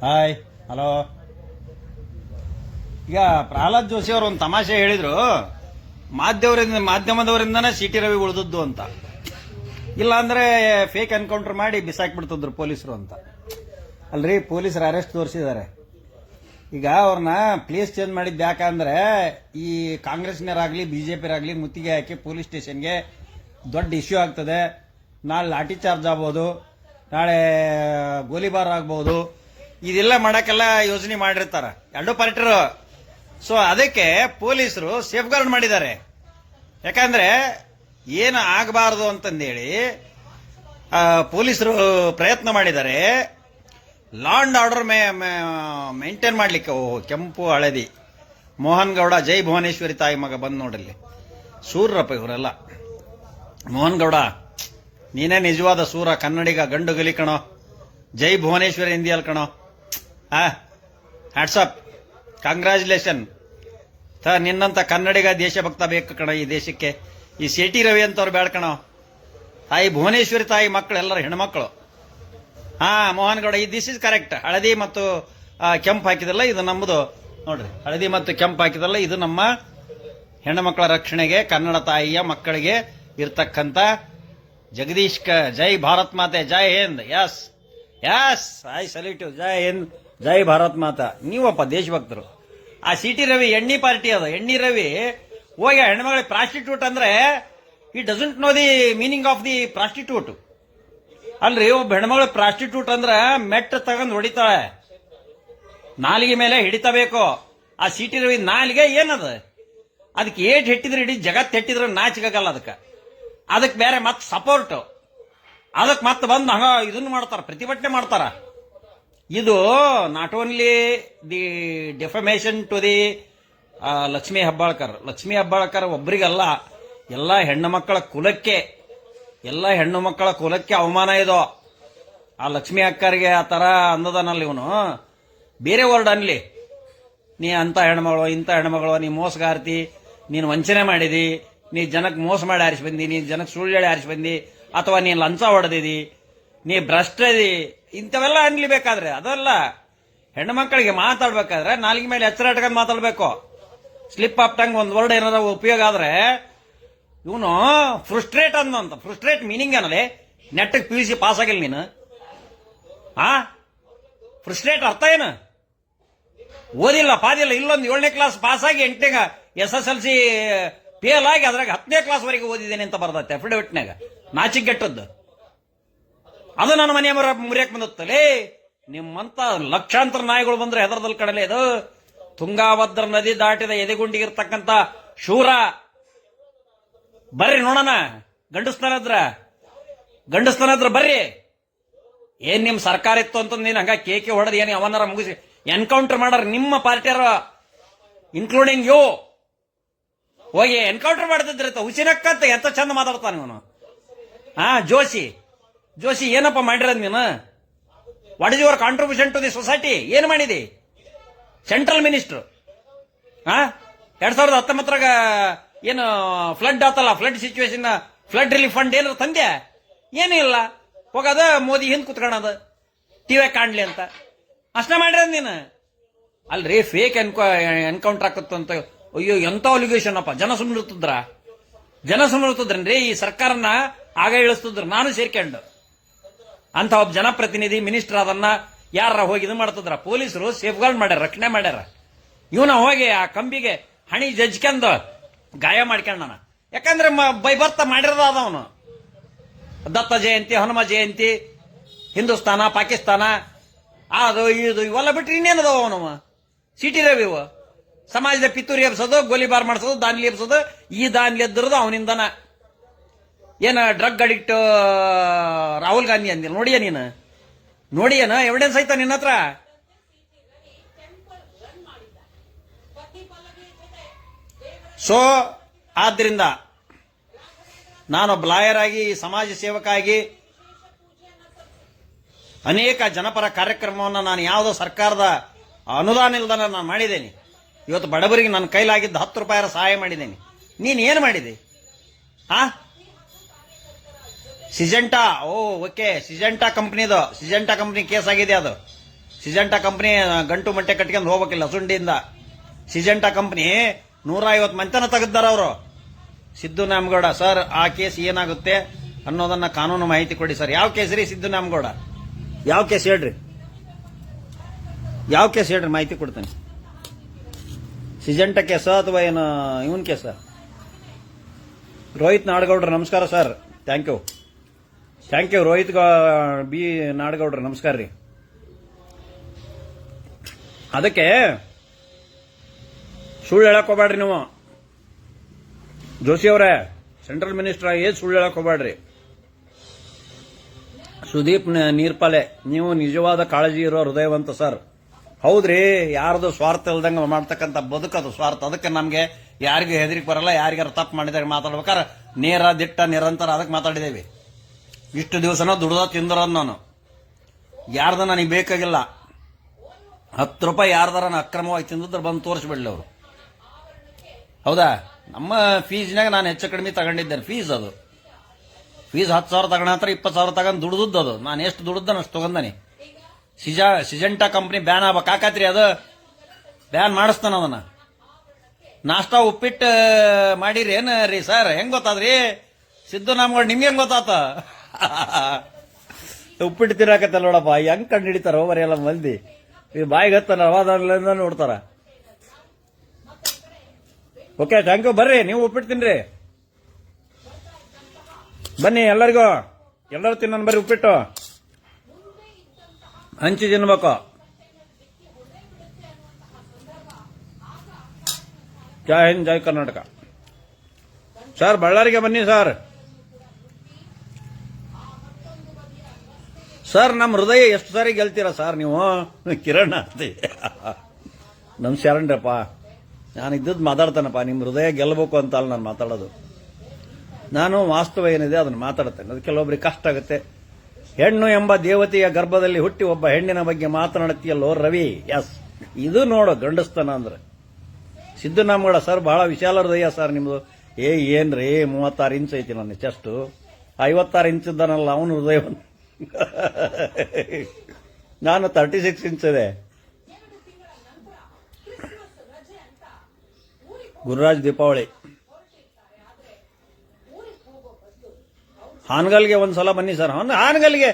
Hi, hello. ಈಗ ಪ್ರಹ್ಲಾದ್ ಜೋಶಿ ಅವರು ಒಂದು ತಮಾಷೆ ಹೇಳಿದ್ರು, ಮಾಧ್ಯಮದವರಿಂದನೇ ಸಿ.ಟಿ. ರವಿ ಉಳಿದದ್ದು ಅಂತ. ಇಲ್ಲ ಅಂದ್ರೆ ಫೇಕ್ ಎನ್ಕೌಂಟರ್ ಮಾಡಿ ಬಿಸಾಕ್ಬಿಡ್ತಿದ್ರು ಪೊಲೀಸರು ಅಂತ. ಅಲ್ರಿ, ಪೊಲೀಸರು ಅರೆಸ್ಟ್ ತೋರಿಸಿದ್ದಾರೆ. ಈಗ ಅವ್ರನ್ನ ಪ್ಲೇಸ್ ಚೇಂಜ್ ಮಾಡಿದ್ದು ಯಾಕಂದ್ರೆ ಈ ಕಾಂಗ್ರೆಸ್ನರಾಗ್ಲಿ ಬಿಜೆಪಿರಾಗ್ಲಿ ಮುತ್ತಿಗೆ ಹಾಕಿ ಪೊಲೀಸ್ ಸ್ಟೇಷನ್ಗೆ ದೊಡ್ಡ ಇಶ್ಯೂ ಆಗ್ತದೆ. ನಾಳೆ ಲಾಠಿ ಚಾರ್ಜ್ ಆಗ್ಬೋದು, ನಾಳೆ ಗೋಲಿಬಾರ್ ಆಗ್ಬಹುದು. ಇದೆಲ್ಲ ಮಾಡಕ್ಕೆಲ್ಲ ಯೋಜನೆ ಮಾಡಿರ್ತಾರ ಎರಡು ಪಾರ್ಟಿರು. ಸೊ ಅದಕ್ಕೆ ಪೊಲೀಸರು ಸೇಫ್ ಗಾರ್ಡ್ ಮಾಡಿದ್ದಾರೆ. ಯಾಕಂದ್ರೆ ಏನು ಆಗಬಾರದು ಅಂತಂದೇಳಿ ಪೊಲೀಸರು ಪ್ರಯತ್ನ ಮಾಡಿದ್ದಾರೆ. ಲಾ ಅಂಡ್ ಆರ್ಡರ್ ಮೇಂಟೈನ್ ಮಾಡ್ಲಿಕ್ಕೆ. ಕೆಂಪು ಹಳದಿ ಮೋಹನ್ ಗೌಡ, ಜೈ ಭುವನೇಶ್ವರಿ ತಾಯಿ ಮಗ ಬಂದ್ ನೋಡಲ್ಲಿ. ಸೂರ್ರಪ್ಪ ಇವರೆಲ್ಲ. ಮೋಹನ್ ಗೌಡ, ನೀನೇ ನಿಜವಾದ ಸೂರ, ಕನ್ನಡಿಗ, ಗಂಡು ಗಲಿ ಕಣೋ. ಜೈ ಭುವನೇಶ್ವರಿ ಹಿಂದಿಯಲ್ಲಿ ಕಣೋ. Hats off, congratulation. ನಿನ್ನಂತ ಕನ್ನಡಿಗ ದೇಶಭಕ್ತ ಬೇಕು ಕಣ ಈ ದೇಶಕ್ಕೆ. ಈ ಸಿ.ಟಿ. ರವಿ ಅಂತವ್ರು ಬೇಡ ಕಣೋ. ತಾಯಿ ಭುವನೇಶ್ವರಿ ತಾಯಿ ಮಕ್ಕಳು ಎಲ್ಲರೂ ಹೆಣ್ಮಕ್ಳು. Mohan Gowda, this is correct. ಹಳದಿ ಮತ್ತು ಕೆಂಪು ಹಾಕಿದಲ್ಲ ಇದು ನಮ್ಮದು ನೋಡ್ರಿ. ಹಳದಿ ಮತ್ತು ಕೆಂಪು ಹಾಕಿದಲ್ಲ ಇದು ನಮ್ಮ ಹೆಣ್ಣುಮಕ್ಕಳ ರಕ್ಷಣೆಗೆ, ಕನ್ನಡ ತಾಯಿಯ ಮಕ್ಕಳಿಗೆ ಇರ್ತಕ್ಕಂಥ ಜಗದೀಶ್ ಜೈ ಭಾರತ್ ಮಾತೆ, ಜೈ Hind. Yes yes, I salute you. ಜೈ ಹಿಂದ್, ಜೈ ಭಾರತ್ ಮಾತಾ. ನೀವಪ್ಪ ದೇಶಭಕ್ತರು. ಆ ಸಿ.ಟಿ. ರವಿ ಎಣ್ಣಿ ಪಾರ್ಟಿ ಅದು. ಎಣ್ಣಿ ರವಿ ಹೋಗಿ ಹೆಣ್ಮಗಳಿಗೆ ಪ್ರಾಸ್ಟಿಟ್ಯೂಟ್ ಅಂದ್ರೆ ಈ doesn't know the meaning of the prostitute. ಅಲ್ರಿ, ಒಬ್ಬ ಹೆಣ್ಮಗಳು ಪ್ರಾಸ್ಟಿಟ್ಯೂಟ್ ಅಂದ್ರ ಮೆಟ್ಟ ತಗೊಂಡ್ ಹೊಡಿತಾಳೆ, ನಾಲಿಗೆ ಮೇಲೆ ಹಿಡಿತಬೇಕು. ಆ ಸಿ.ಟಿ. ರವಿ ನಾಲಿಗೆ ಏನದ? ಅದಕ್ಕೆ ಏಟ್ ಹೆಟ್ಟಿದ್ರೆ ಇಡೀ ಜಗತ್ ಹೆಟ್ಟಿದ್ರೆ ನಾಚಿಕಾಗಲ್ಲ. ಅದಕ್ಕೆ ಬೇರೆ ಮತ್ ಸಪೋರ್ಟ್. ಅದಕ್ಕೆ ಮತ್ತೆ ಬಂದು ಹಂಗ ಇದನ್ನ ಮಾಡ್ತಾರ, ಪ್ರತಿಭಟನೆ ಮಾಡ್ತಾರ. ಇದು not only the defamation to the Lakshmi Hebbalkar. Lakshmi Hebbalkar ಒಬ್ಬರಿಗಲ್ಲ, ಎಲ್ಲ ಹೆಣ್ಣು ಮಕ್ಕಳ ಕುಲಕ್ಕೆ, ಎಲ್ಲ ಹೆಣ್ಣು ಮಕ್ಕಳ ಕುಲಕ್ಕೆ ಅವಮಾನ ಇದು. ಆ ಲಕ್ಷ್ಮೀ ಅಕ್ಕರಿಗೆ ಆ ತರ ಅಂದದನಲ್ಲಿ ಇವನು. ಬೇರೆ ವರ್ಡ್ ಅನ್ಲಿ, ನೀ ಅಂತ ಹೆಣ್ಮಗಳು, ಇಂಥ ಹೆಣ್ಮಗಳು, ನೀ ಮೋಸಗಾರ್ತಿ, ನೀನು ವಂಚನೆ ಮಾಡಿದಿ, ನೀ ಜನಕ್ಕೆ ಮೋಸ ಮಾಡಿ ಆರಿಸಿ ಬಂದಿ, ನೀ ಜನಕ್ಕೆ ಸುಳ್ಳು ಹೇಳಿ ಆರಿಸಿ ಬಂದಿ, ಅಥವಾ ನೀ ಲಂಚ ಹೊಡೆದಿದಿ, ನೀ ಭ್ರಷ್ಟದಿ, ಇಂಥವೆಲ್ಲ ಅನ್ಲಿ. ಬೇಕಾದ್ರೆ ಅದಲ್ಲ, ಹೆಣ್ಣು ಮಕ್ಕಳಿಗೆ ಮಾತಾಡ್ಬೇಕಾದ್ರೆ ನಾಲ್ಗೆ ಮೇಲೆ ಎಚ್ಚರ ಇಟ್ಕೊಂಡು ಮಾತಾಡ್ಬೇಕು. ಸ್ಲಿಪ್ ಆಫ್ ಟಂಗ್ ಒಂದು ವರ್ಡ್ ಏನಾರ ಉಪಯೋಗ ಆದ್ರೆ ಇವನು ಫ್ರಸ್ಟ್ರೇಟ್ ಅಂತ. ಫ್ರಸ್ಟ್ರೇಟ್ ಮೀನಿಂಗ್ ಏನದೆ? ನೆಟ್ಟಗೆ PUC ಪಾಸ್ ಆಗಿಲ್ಲ ನೀನು. ಫ್ರಸ್ಟ್ರೇಟ್ ಅರ್ಥ ಏನು? ಓದಿಲ್ಲ, ಪಾದಿಲ್ಲ. ಇಲ್ಲೊಂದು 7ನೇ ಕ್ಲಾಸ್ ಪಾಸ್ ಆಗಿ 8ನೇ SSLC ಫೇಲ್ ಆಗಿ ಅದ್ರಾಗ 10ನೇ ಕ್ಲಾಸ್ ವರೆಗೆ ಓದಿದ್ದೇನೆ ಅಂತ ಬರ್ದತ್ತೆ ಅಫಿಡವಿಟ್ನಾಗ. ನಾಚಿಗೆಟ್ಟದ್ದು ಅದು ನನ್ನ ಮನೆಯ ಮುರಿಯಕ್ ಬಂದತ್ತಲೇ. ನಿಮ್ಮಂತ ಲಕ್ಷಾಂತರ ನಾಯಿಗಳು ಬಂದ್ರೆ ಹೆದರದಲ್ಲಿ ಕಡಲೆ. ಇದು ತುಂಗಾಭದ್ರ ನದಿ ದಾಟಿದ ಎದೆಗುಂಡಿಗಿರ್ತಕ್ಕಂಥ ಶೂರ. ಬರ್ರಿ ನೋಡೋಣ, ಗಂಡಸ್ತನದ್ರ ಬರ್ರಿ. ಏನ್ ನಿಮ್ ಸರ್ಕಾರ ಇತ್ತು ಅಂತ ನೀನ್ ಹಂಗ ಕೇಕೆ ಹೊಡೆದು ಏನ್ ಅವನಾರ ಮುಗಿಸಿ ಎನ್ಕೌಂಟರ್ ಮಾಡಾರ ನಿಮ್ಮ ಪಾರ್ಟಿಯರ, ಇನ್ಕ್ಲೂಡಿಂಗ್ ಯು. ಹೋಗಿ ಎನ್ಕೌಂಟರ್ ಮಾಡ್ತಿದ್ರೆ ಹುಸಿನಕ್ಕಂತ ಎಂತ ಚಂದ ಮಾತಾಡ್ತಾನೆ ಇವನು. ಜೋಶಿ ಏನಪ್ಪ ಮಾಡಿರೋದು ನೀನು? What is your contribution to the society? ಏನ್ ಮಾಡಿದಿ? ಸೆಂಟ್ರಲ್ ಮಿನಿಸ್ಟರ್ 2019 ಏನು ಫ್ಲಡ್ ಆತಲ್ಲ, flood situation, flood relief fund ಏನಾದ್ರು ತಂದೆ? ಏನೂ ಇಲ್ಲ. ಹೋಗದ ಮೋದಿ ಹಿಂದ್ ಕುತ್ಕೊಳ್ಳೋದು ಟಿವಿ ಕಾಣ್ಲಿ ಅಂತ ಅಷ್ಟೇ ಮಾಡಿರೋದು ನೀನು. ಅಲ್ರಿ, ಫೇಕ್ ಎನ್ಕೌಂಟರ್ ಆಕತ್ತಂತ. ಅಯ್ಯೋ, ಎಂತ ಅಲಿಗೇಷನ್ ಅಪ್ಪ. ಜನ ಸುಮ್ಮನಿರ್ತದ್ರನ್ರಿ ಈ ಸರ್ಕಾರನ ಆಗ ಇಳಿಸ್ತಿದ್ರು. ನಾನು ಸೇರ್ಕೊಂಡು ಅಂತ ಒಬ್ಬ ಜನಪ್ರತಿನಿಧಿ ಮಿನಿಸ್ಟರ್ ಅದನ್ನ ಯಾರ ಹೋಗಿ ಇದು ಮಾಡ್ತಿದ್ರ. ಪೊಲೀಸರು ಸೇಫ್ ಗಾರ್ಡ್ ಮಾಡ್ಯಾರ, ರಕ್ಷಣೆ ಮಾಡ್ಯಾರ. ಇವನ ಹೋಗಿ ಆ ಕಂಬಿಗೆ ಹಣಿ ಜಜ್ಕಂದು ಗಾಯ ಮಾಡ್ಕೊಂಡನ. ಯಾಕಂದ್ರೆ ಬರ್ತಾ ಮಾಡಿರೋದ ಅವನು. ದತ್ತ ಜಯಂತಿ, ಹನುಮ ಜಯಂತಿ, ಹಿಂದೂಸ್ತಾನ, ಪಾಕಿಸ್ತಾನ, ಅದು ಇದು ಇವೆಲ್ಲ ಬಿಟ್ರೆ ಇನ್ನೇನದವ ಅವನು ಸಿ.ಟಿ. ರವಿ. ಸಮಾಜದ ಪಿತೂರಿ ಎಬ್ಸೋದು, ಗೋಲಿಬಾರ್ ಮಾಡಿಸೋದು, ದಾನ್ಲಿ ಎಬ್ಸೋದು. ಈ ದಾನ್ಲಿ ಎದ್ದಿರೋದು ಅವನಿಂದನ. ಏನ ಡ್ರಗ್ ಅಡಿಕ್ಟ್ ರಾಹುಲ್ ಗಾಂಧಿ ಅಂದಿಲ್ಲ ನೋಡಿಯ ನೀನು? ನೋಡಿಯನ ಎವಿಡೆನ್ಸ್ ಐತ ನಿನ್ನ ಹತ್ರ? ಸೊ ಆದ್ರಿಂದ ನಾನೊಬ್ಬ ಲಾಯರ್ ಆಗಿ, ಸಮಾಜ ಸೇವಕ ಆಗಿ ಅನೇಕ ಜನಪರ ಕಾರ್ಯಕ್ರಮವನ್ನು ನಾನು ಯಾವುದೋ ಸರ್ಕಾರದ ಅನುದಾನ ಇಲ್ದನ ನಾನು ಮಾಡಿದ್ದೇನೆ. ಇವತ್ತು ಬಡವರಿಗೆ ನನ್ನ ಕೈಲಾಗಿದ್ದ 10 ರೂಪಾಯಿ ಸಹಾಯ ಮಾಡಿದ್ದೇನೆ. ನೀನ್ ಏನು ಮಾಡಿದೆ? ಸಿಜೆಂಟಾ, ಓಕೆ, ಸಿಜೆಂಟಾ ಕಂಪ್ನಿದು, ಸಿಜೆಂಟಾ ಕಂಪ್ನಿ ಕೇಸ್ ಆಗಿದೆ. ಅದು ಸಿಜೆಂಟಾ ಕಂಪ್ನಿ ಗಂಟು ಮಂಟೆ ಕಟ್ಕೊಂಡು ಹೋಗ್ಬೇಕಿಲ್ಲ ಸುಂಡಿಯಿಂದ. ಸಿಜೆಂಟಾ ಕಂಪ್ನಿ 150 ಮಂದಿನ ತೆಗೆದಾರ ಅವರು. ಸಿದ್ದು ನ್ಯಾಮಗೌಡ ಸರ್, ಆ ಕೇಸ್ ಏನಾಗುತ್ತೆ ಅನ್ನೋದನ್ನ ಕಾನೂನು ಮಾಹಿತಿ ಕೊಡಿ ಸರ್. ಯಾವ ಕೇಸ್ ರೀ ಸಿದ್ದು ನ್ಯಾಮಗೌಡ? ಯಾವ ಕೇಸ್ ಹೇಳ್ರಿ, ಯಾವ ಕೇಸ್ ಹೇಳ್ರಿ, ಮಾಹಿತಿ ಕೊಡ್ತೇನೆ. ಸಿಜೆಂಟಾ ಕೇಸ ಅಥವಾ ಏನು ಇವನ್ ಕೇಸ? ರೋಹಿತ್ ನಾಡಗೌಡ್ರ ನಮಸ್ಕಾರ sir. Thank you Rohit B Nadagoudra ನಮಸ್ಕಾರ ರೀ. ಅದಕ್ಕೆ ಸುಳ್ಳು ಹೇಳಕ್ ಹೋಗ್ಬೇಡ್ರಿ ನೀವು ಜೋಶಿ ಅವರೇ. ಸೆಂಟ್ರಲ್ ಮಿನಿಸ್ಟರ್ ಆಗಿ ಸುಳ್ಳು ಹೇಳಕ್ ಹೋಗ್ಬೇಡ್ರಿ. ಸುದೀಪ್ ನೀರ್ಪಾಲೆ, ನೀವು ನಿಜವಾದ ಕಾಳಜಿ ಇರೋ ಹೃದಯವಂತ ಸರ್. ಹೌದ್ರಿ, ಯಾರ್ದು ಸ್ವಾರ್ಥ ಇಲ್ದಂಗ ಮಾಡ್ತಕ್ಕಂಥ ಬದುಕದು ಸ್ವಾರ್ಥ. ಅದಕ್ಕೆ ನಮ್ಗೆ ಯಾರಿಗೂ ಹೆದರಿಕೆ ಬರಲ್ಲ. ಯಾರಿಗಾರ ತಪ್ಪು ಮಾಡಿದಾಗ ಮಾತಾಡ್ಬೇಕಾರೆ ನೇರ ದಿಟ್ಟ ನಿರಂತರ ಅದಕ್ಕೆ ಮಾತಾಡಿದೇವಿ. ಇಷ್ಟು ದಿವಸನ ದುಡ್ದ ತಿಂದಿರೋದು ನಾನು. ಯಾರ್ದ ನನಗೆ ಬೇಕಾಗಿಲ್ಲ. 10 ರೂಪಾಯಿ ಯಾರ್ದಾರ ಅಕ್ರಮವಾಗಿ ತಿಂದಿದ್ರೆ ಬಂದು ತೋರಿಸ್ಬಿಡ್ಲಿ ಅವರು. ಹೌದಾ? ನಮ್ಮ ಫೀಸ್ನಾಗ ನಾನು ಹೆಚ್ಚು ಕಡಿಮೆ ತಗೊಂಡಿದ್ದೇನೆ. ಫೀಸ್ 10,000 ತಗೊಂಡ ಹತ್ರ 20,000 ತಗೊಂಡು ದುಡ್ದದ್ದು ಅದು. ನಾನು ಎಷ್ಟು ದುಡ್ದನ ಅಷ್ಟು ತಗೊಂಡನಿ. ಸಿಜೆಂಟಾ ಕಂಪ್ನಿ ಬ್ಯಾನ್ ಆಗ್ಬೇಕು. ಹಾಕತ್ರಿ, ಅದು ಬ್ಯಾನ್ ಮಾಡಿಸ್ತಾನ ಅದನ್ನ. ನಾಷ್ಟಾ ಉಪ್ಪಿಟ್ಟು ಮಾಡಿರಿ ಏನ ರೀ ಸರ್? ಹೆಂಗ್ ಗೊತ್ತಾದ್ರಿ ಸಿದ್ದು ನ್ಯಾಮಗೌಡ? ನಿಮ್ಗೆ ಹೆಂಗ್ ಗೊತ್ತಾತ? ಉಪ್ಪಿಟ್ಟು ತಿನ್ನಾಕತ್ತಲ್ಲ ನೋಡಪ್ಪ, ಹೆಂಗ್ ಕಂಡು ಹಿಡಿತಾರ ಬರೀ ಎಲ್ಲ ಮಂದಿ. ಈ ಬಾಯಿಗೆ ಹತ್ತಾನ ಅವಾದ ನೋಡ್ತಾರ. Okay, thank you. ಬರ್ರಿ, ನೀವು ಉಪ್ಪಿಟ್ಟು ತಿನ್ರಿ. ಬನ್ನಿ ಎಲ್ಲರೂ ತಿನ್ನೋಣ ಬರ್ರಿ. ಉಪ್ಪಿಟ್ಟು ಹಂಚಿ ತಿನ್ಬೇಕು. ಜೈ ಹಿಂದ್, ಜೈ ಕರ್ನಾಟಕ. ಸರ್ ಬಳ್ಳಾರಿಗೆ ಬನ್ನಿ ಸರ್. ಸರ್ ನಮ್ಮ ಹೃದಯ ಎಷ್ಟು ಸಾರಿ ಗೆಲ್ತೀರಾ ಸರ್ ನೀವು? ಕಿರಣ್ ಅಂತೆ ನಮ್ ಶರಣ್ರಪ್ಪ. ನಾನು ಇದ್ದದ್ದು ಮಾತಾಡ್ತಾನಪ್ಪ. ನಿಮ್ಮ ಹೃದಯ ಗೆಲ್ಲಬೇಕು ಅಂತ ಅಲ್ಲ ನಾನು ಮಾತಾಡೋದು. ನಾನು ವಾಸ್ತವ ಏನಿದೆ ಅದನ್ನು ಮಾತಾಡ್ತೇನೆ. ಅದು ಕೆಲವೊಬ್ರಿಗೆ ಕಷ್ಟ ಆಗುತ್ತೆ. ಹೆಣ್ಣು ಎಂಬ ದೇವತೆಯ ಗರ್ಭದಲ್ಲಿ ಹುಟ್ಟಿ ಒಬ್ಬ ಹೆಣ್ಣಿನ ಬಗ್ಗೆ ಮಾತನಾಡುತ್ತೀಯಲ್ಲೋ ರವಿ. ಎಸ್, ಇದು ನೋಡು ಗಂಡಸ್ತನ ಅಂದ್ರೆ. ಸಿದ್ದು ನ್ಯಾಮಗೌಡ ಸರ್ ಬಹಳ ವಿಶಾಲ ಹೃದಯ ಸರ್ ನಿಮ್ದು. ಏನ್ರಿ 36 ಇಂಚ್ ಐತಿ ನನ್ನ ಚೆಸ್ಟ್. 56 ಇಂಚ್ ಇದ್ದಾನಲ್ಲ ಅವನು ಹೃದಯ. ನಾನು 36 ಇಂಚ್ ಇದೆ. ಗುರುರಾಜ್ ದೀಪಾವಳಿ ಹಾನಗಲ್ಗೆ ಒಂದ್ಸಲ ಬನ್ನಿ ಸರ್. ಹಾನಗಲ್ಗೆ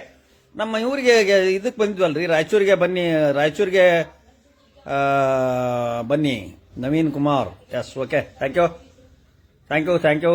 ನಮ್ಮ ಇವರಿಗೆ ಇದಕ್ಕೆ ಬಂದಿದ್ವಲ್ರಿ, ರಾಯಚೂರಿಗೆ ಬನ್ನಿ. ರಾಯಚೂರಿಗೆ ಬನ್ನಿ Naveen Kumar. Yes, okay, thank you.